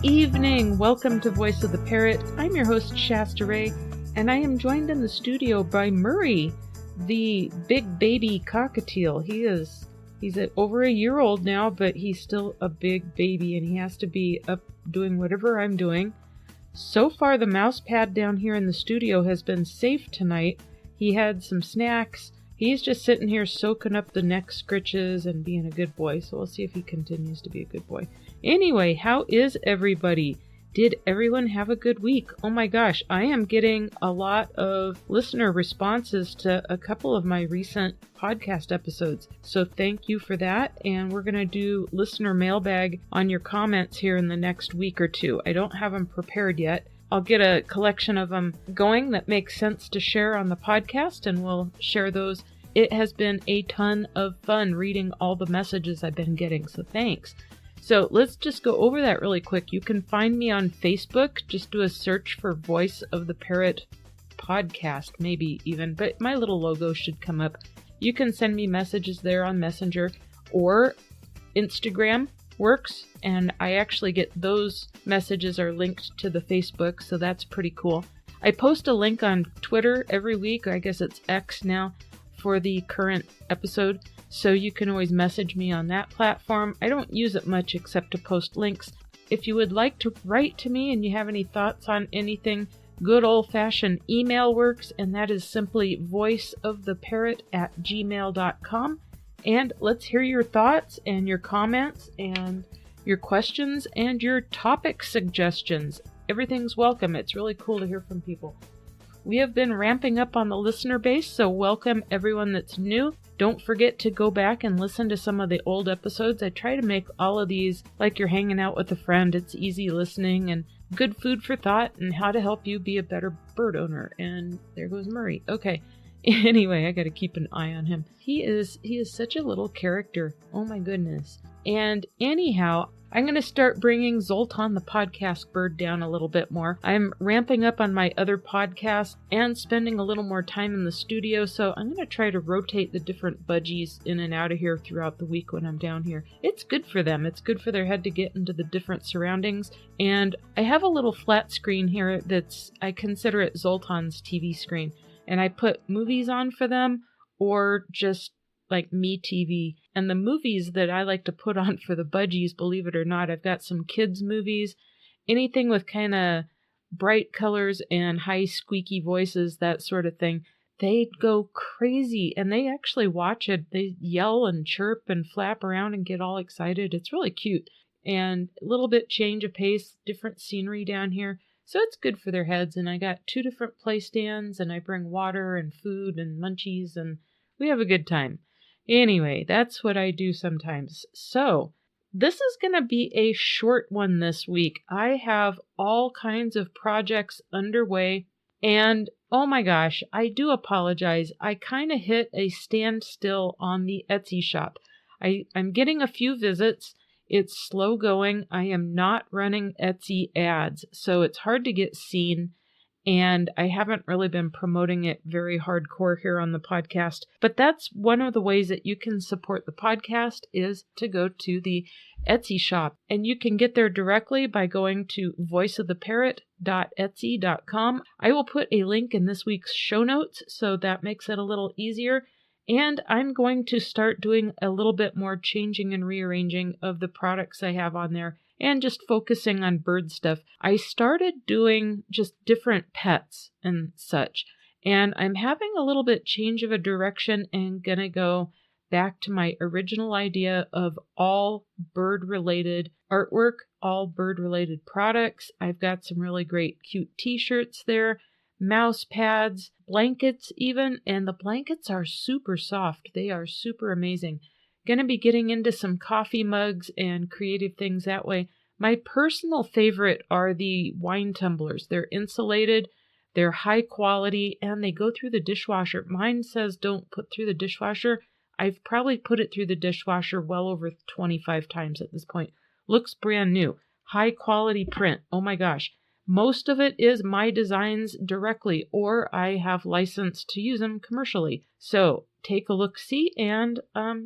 evening. Welcome to Voice of the Parrot. I'm your host, Shasta Ray, and I am joined in the studio by Murray, the big baby cockatiel. He's over a year old now, but he's still a big baby, and he has to be up doing whatever I'm doing. So far, the mouse pad down here in the studio has been safe tonight. He had some snacks. He's just sitting here soaking up the neck scritches and being a good boy, so we'll see if he continues to be a good boy. Anyway, how is everybody? Did everyone have a good week? Oh my gosh, I am getting a lot of listener responses to a couple of my recent podcast episodes, so thank you for that, and we're going to do listener mailbag on your comments here in the next week or two. I don't have them prepared yet. I'll get a collection of them going that makes sense to share on the podcast, and we'll share those. It has been a ton of fun reading all the messages I've been getting, so thanks. So let's just go over that really quick. You can find me on Facebook. Just do a search for Voice of the Parrot podcast, maybe even, but my little logo should come up. You can send me messages there on Messenger, or Instagram works, and I actually get those messages are linked to the Facebook, so that's pretty cool. I post a link on Twitter every week, or I guess it's X now, for the current episode, so you can always message me on that platform. I don't use it much except to post links. If you would like to write to me and you have any thoughts on anything, good old-fashioned email works, and that is simply voiceoftheparrot@gmail.com. And let's hear your thoughts and your comments and your questions and your topic suggestions. Everything's welcome. It's really cool to hear from people. We have been ramping up on the listener base, so welcome everyone that's new. Don't forget to go back and listen to some of the old episodes. I try to make all of these like you're hanging out with a friend. It's easy listening and good food for thought and how to help you be a better bird owner. And there goes Murray. Okay. Anyway, I got to keep an eye on him. He is such a little character. Oh my goodness. And anyhow, I'm going to start bringing Zoltan the podcast bird down a little bit more. I'm ramping up on my other podcasts and spending a little more time in the studio, so I'm going to try to rotate the different budgies in and out of here throughout the week when I'm down here. It's good for them. It's good for their head to get into the different surroundings. And I have a little flat screen here I consider it Zoltan's TV screen. And I put movies on for them, or just like me TV. And the movies that I like to put on for the budgies, believe it or not, I've got some kids movies, anything with kind of bright colors and high squeaky voices, that sort of thing. They go crazy and they actually watch it. They yell and chirp and flap around and get all excited. It's really cute. And a little bit change of pace, different scenery down here. So it's good for their heads, and I got 2 different play stands, and I bring water and food and munchies, and we have a good time. Anyway, that's what I do sometimes. So this is going to be a short one this week. I have all kinds of projects underway, and oh my gosh, I do apologize. I kind of hit a standstill on the Etsy shop. I'm getting a few visits. It's slow going. I am not running Etsy ads, so it's hard to get seen, and I haven't really been promoting it very hardcore here on the podcast. But that's one of the ways that you can support the podcast, is to go to the Etsy shop, and you can get there directly by going to voiceoftheparrot.etsy.com. I will put a link in this week's show notes, so that makes it a little easier. And I'm going to start doing a little bit more changing and rearranging of the products I have on there and just focusing on bird stuff. I started doing just different pets and such, and I'm having a little bit change of a direction and gonna go back to my original idea of all bird-related artwork, all bird-related products. I've got some really great cute t-shirts there, mouse pads, blankets even, and the blankets are super soft. They are super amazing. Going to be getting into some coffee mugs and creative things that way. My personal favorite are the wine tumblers. They're insulated, they're high quality, and they go through the dishwasher. Mine says don't put through the dishwasher. I've probably put it through the dishwasher well over 25 times at this point. Looks brand new. High quality print. Oh my gosh. Most of it is my designs directly, or I have license to use them commercially. So take a look-see and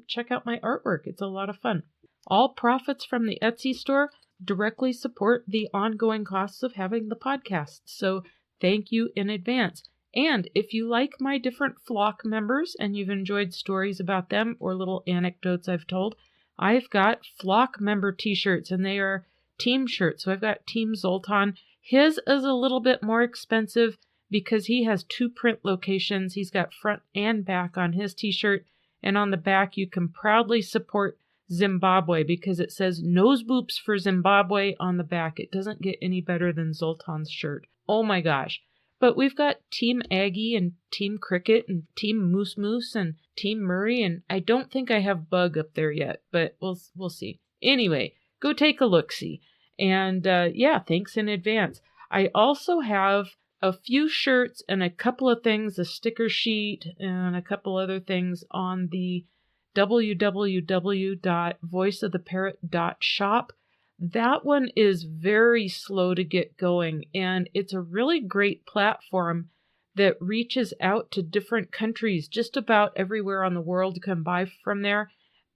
check out my artwork. It's a lot of fun. All profits from the Etsy store directly support the ongoing costs of having the podcast. So thank you in advance. And if you like my different flock members and you've enjoyed stories about them or little anecdotes I've told, I've got flock member t-shirts, and they are team shirts. So I've got Team Zoltan. His is a little bit more expensive because he has 2 print locations. He's got front and back on his t-shirt. And on the back, you can proudly support Zimbabwe because it says nose boops for Zimbabwe on the back. It doesn't get any better than Zoltan's shirt. Oh my gosh. But we've got Team Aggie and Team Cricket and Team Moose Moose and Team Murray, and I don't think I have Bug up there yet, but we'll see. Anyway, go take a look-see. And yeah, thanks in advance. I also have a few shirts and a couple of things, a sticker sheet and a couple other things on the www.voiceoftheparrot.shop. That one is very slow to get going, and it's a really great platform that reaches out to different countries. Just about everywhere on the world can buy from there.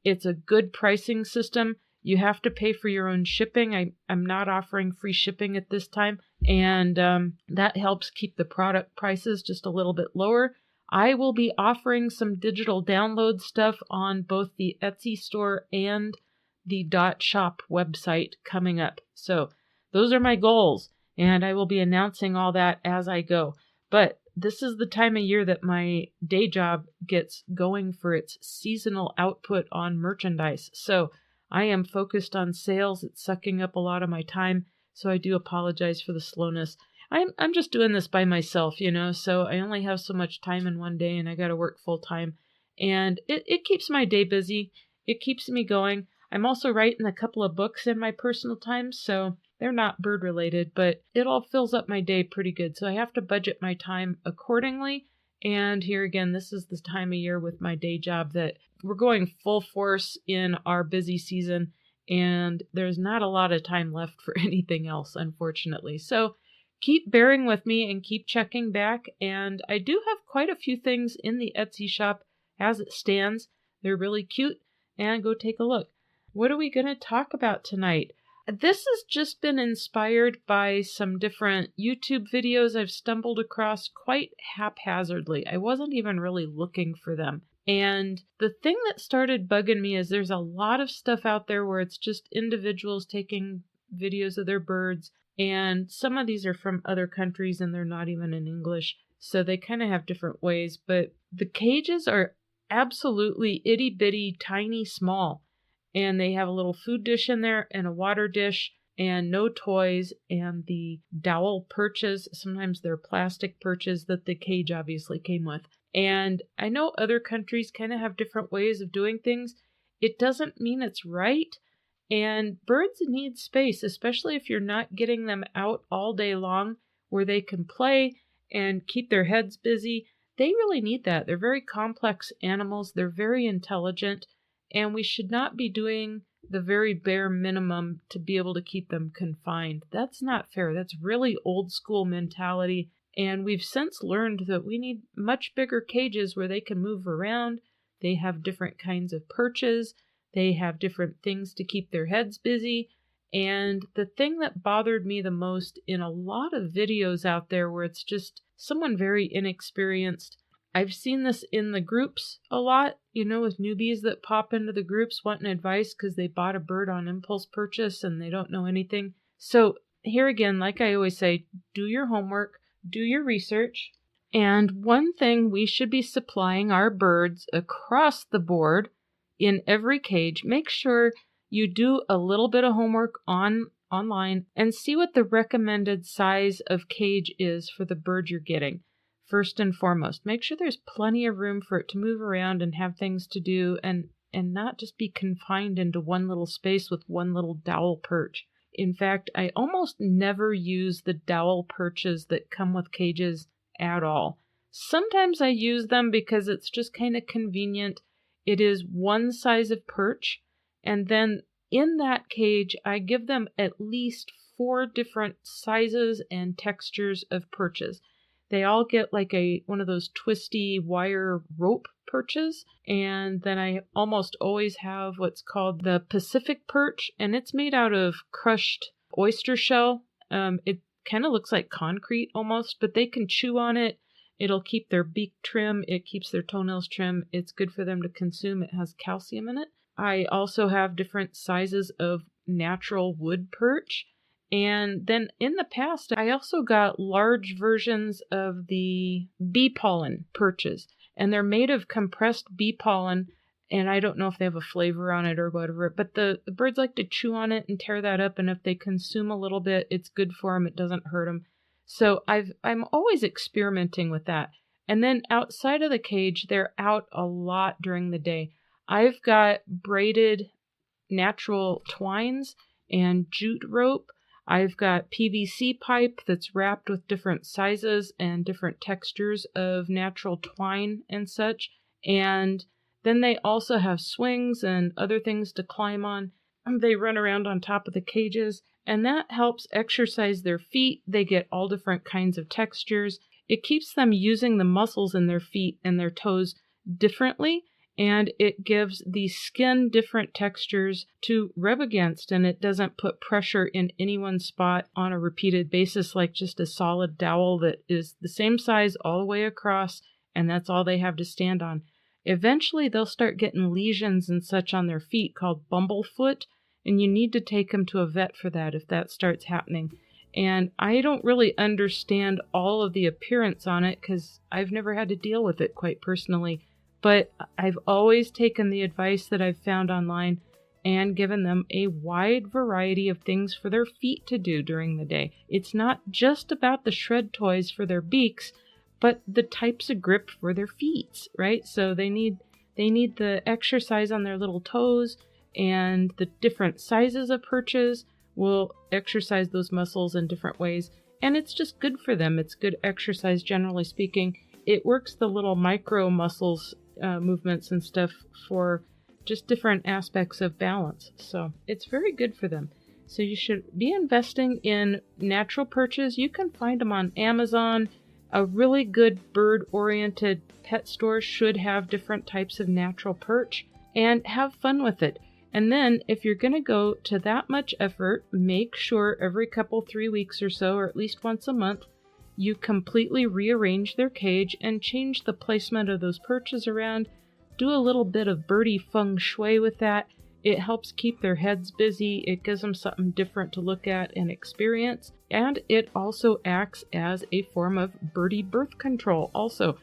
It's a good pricing system. You have to pay for your own shipping. I'm not offering free shipping at this time, and that helps keep the product prices just a little bit lower. I will be offering some digital download stuff on both the Etsy store and the .shop website coming up. So those are my goals, and I will be announcing all that as I go. But this is the time of year that my day job gets going for its seasonal output on merchandise. So I am focused on sales. It's sucking up a lot of my time, so I do apologize for the slowness. I'm just doing this by myself, so I only have so much time in one day, and I got to work full time. And it keeps my day busy. It keeps me going. I'm also writing a couple of books in my personal time, so they're not bird related, but it all fills up my day pretty good. So I have to budget my time accordingly. And here again, this is the time of year with my day job that we're going full force in our busy season, and there's not a lot of time left for anything else, unfortunately. So keep bearing with me and keep checking back. And I do have quite a few things in the Etsy shop as it stands. They're really cute, and go take a look. What are we going to talk about tonight? This has just been inspired by some different YouTube videos I've stumbled across quite haphazardly. I wasn't even really looking for them. And the thing that started bugging me is there's a lot of stuff out there where it's just individuals taking videos of their birds. And some of these are from other countries and they're not even in English. So they kind of have different ways. But the cages are absolutely itty bitty, tiny, small. And they have a little food dish in there and a water dish and no toys, and the dowel perches. Sometimes they're plastic perches that the cage obviously came with. And I know other countries kind of have different ways of doing things. It doesn't mean it's right. And birds need space, especially if you're not getting them out all day long where they can play and keep their heads busy. They really need that. They're very complex animals. They're very intelligent. And we should not be doing the very bare minimum to be able to keep them confined. That's not fair. That's really old school mentality. And we've since learned that we need much bigger cages where they can move around. They have different kinds of perches. They have different things to keep their heads busy. And the thing that bothered me the most in a lot of videos out there where it's just someone very inexperienced, I've seen this in the groups a lot, with newbies that pop into the groups wanting advice because they bought a bird on impulse purchase and they don't know anything. So here again, like I always say, do your homework, do your research. And one thing we should be supplying our birds across the board in every cage, make sure you do a little bit of homework online and see what the recommended size of cage is for the bird you're getting. First and foremost, make sure there's plenty of room for it to move around and have things to do and not just be confined into one little space with one little dowel perch. In fact, I almost never use the dowel perches that come with cages at all. Sometimes I use them because it's just kind of convenient. It is one size of perch, and then in that cage, I give them at least 4 different sizes and textures of perches. They all get like one of those twisty wire rope perches. And then I almost always have what's called the Pacific perch, and it's made out of crushed oyster shell. It kind of looks like concrete almost, but they can chew on it. It'll keep their beak trim. It keeps their toenails trim. It's good for them to consume. It has calcium in it. I also have different sizes of natural wood perch. And then in the past, I also got large versions of the bee pollen perches. And they're made of compressed bee pollen. And I don't know if they have a flavor on it or whatever. But the birds like to chew on it and tear that up. And if they consume a little bit, it's good for them. It doesn't hurt them. So I'm always experimenting with that. And then outside of the cage, they're out a lot during the day. I've got braided natural twines and jute rope. I've got PVC pipe that's wrapped with different sizes and different textures of natural twine and such. And then they also have swings and other things to climb on. They run around on top of the cages, and that helps exercise their feet. They get all different kinds of textures. It keeps them using the muscles in their feet and their toes differently, and it gives the skin different textures to rub against, and it doesn't put pressure in any one spot on a repeated basis like just a solid dowel that is the same size all the way across, and that's all they have to stand on. Eventually, they'll start getting lesions and such on their feet called bumblefoot, and you need to take them to a vet for that if that starts happening. And I don't really understand all of the appearance on it because I've never had to deal with it quite personally. But I've always taken the advice that I've found online and given them a wide variety of things for their feet to do during the day. It's not just about the shred toys for their beaks, but the types of grip for their feet, right? So they need the exercise on their little toes, and the different sizes of perches will exercise those muscles in different ways. And it's just good for them. It's good exercise, generally speaking. It works the little micro muscles movements and stuff for just different aspects of balance. So it's very good for them. So you should be investing in natural perches. You can find them on Amazon. A really good bird-oriented pet store should have different types of natural perch, and have fun with it. And then if you're going to go to that much effort, make sure every 3 weeks or so, or at least once a month, you completely rearrange their cage and change the placement of those perches around. Do a little bit of birdie feng shui with that. It helps keep their heads busy. It gives them something different to look at and experience. And it also acts as a form of birdie birth control. Also,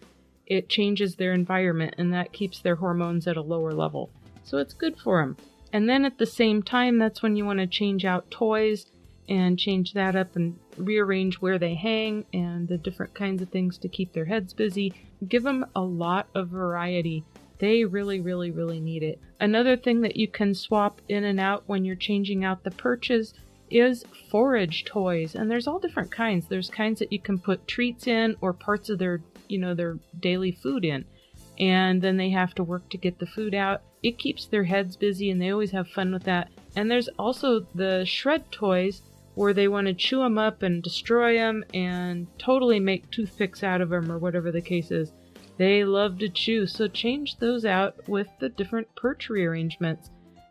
it changes their environment, and that keeps their hormones at a lower level. So it's good for them. And then at the same time, that's when you want to change out toys and change that up and rearrange where they hang and the different kinds of things to keep their heads busy. Give them a lot of variety. They really, really, really need it. Another thing that you can swap in and out when you're changing out the perches is forage toys. And there's all different kinds. There's kinds that you can put treats in or parts of their daily food in. And then they have to work to get the food out. It keeps their heads busy, and they always have fun with that. And there's also the shred toys where they want to chew them up and destroy them and totally make toothpicks out of them or whatever the case is. They love to chew, so change those out with the different perch rearrangements.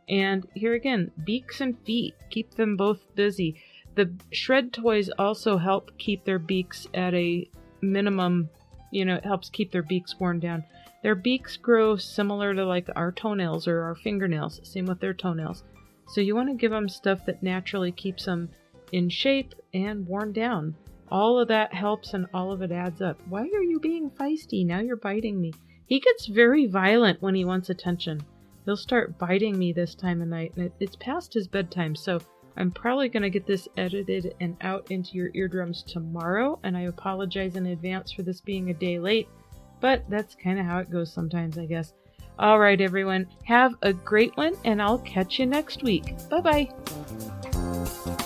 And here again, beaks and feet, keep them both busy. The shred toys also help keep their beaks at a minimum, it helps keep their beaks worn down. Their beaks grow similar to like our toenails or our fingernails, same with their toenails. So you want to give them stuff that naturally keeps them in shape and worn down. All of that helps, and all of it adds up. Why are you being feisty? Now you're biting me. He gets very violent when he wants attention. He'll start biting me this time of night, and it's past his bedtime, so I'm probably going to get this edited and out into your eardrums tomorrow, and I apologize in advance for this being a day late, but that's kind of how it goes sometimes, I guess. All right, everyone, have a great one, and I'll catch you next week. Bye-bye.